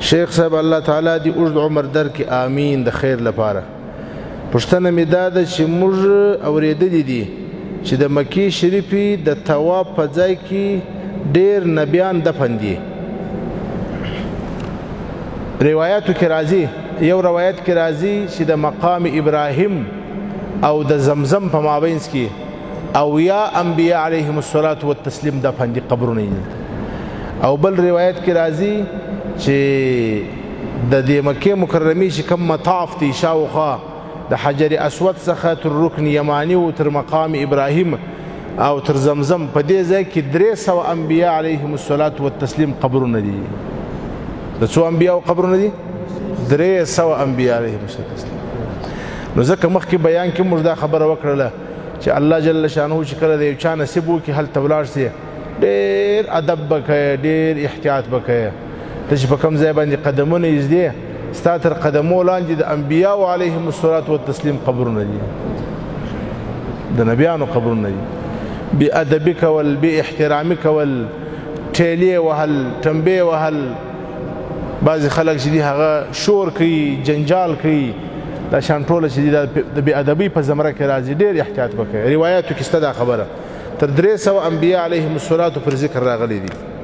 شیخ صاحب الله تعالی دی اوږد عمر درکړي آمین د خیر لپاره. پوښتنه مې دا ده چې موږ اورېدلي دي چې د مکې شریفې د طواف په ځای کې ډېر نبیان دفن دي. روایاتو کې راځي، یو روایت کې راځي چې د مقام ابراهیم او د زمزم په مابینځ کې اویا انبیاء علیهم الصلاة والتسلیم دفن دي، قبرونه دي. او بل روایت کې راځي چې د دې مکې مکرمې چې کوم مطاف دی شاوخوا د حجر اسود څخه تر رکن یمانی او تر مقام ابراهیم او تر زمزم په دې ځای کې 300 انبیاء علیهم الصلاة والتسلیم قبرونه دي. د څو انبیاء قبرونه دي؟ 300 انبیاء علیهم الصلاة والتسلیم. نو ځکه مخکې بیان کې موږ دا خبره وکړله چې الله جل شانه چې کله د یو چا نصیب وکړي هلته ولاړ سي، ډېر ادب به کوې، ډېر احتیاط به کوې. ته چې په کوم ځای باندې قدمونه ایږدې، ستا تر قدمو لاندې د انبیاو علیهم الصلاة والتسلیم قبرونه دي، د نبیانو قبرونه دي. بې ادبي کول، بې احترامي کول، ټیلې وهل، ټمبې وهل، بعضې خلک چې دي هغه شور کوي، جنجال کوي، دا شان ټوله چې دي د بې ادبۍ په زمره کې راځي. ډېر احتیاط به کوي. روایاتو کې شته دا خبره، تر 300 انبیاء علیهم الصلاة پر ذکر راغلی دي.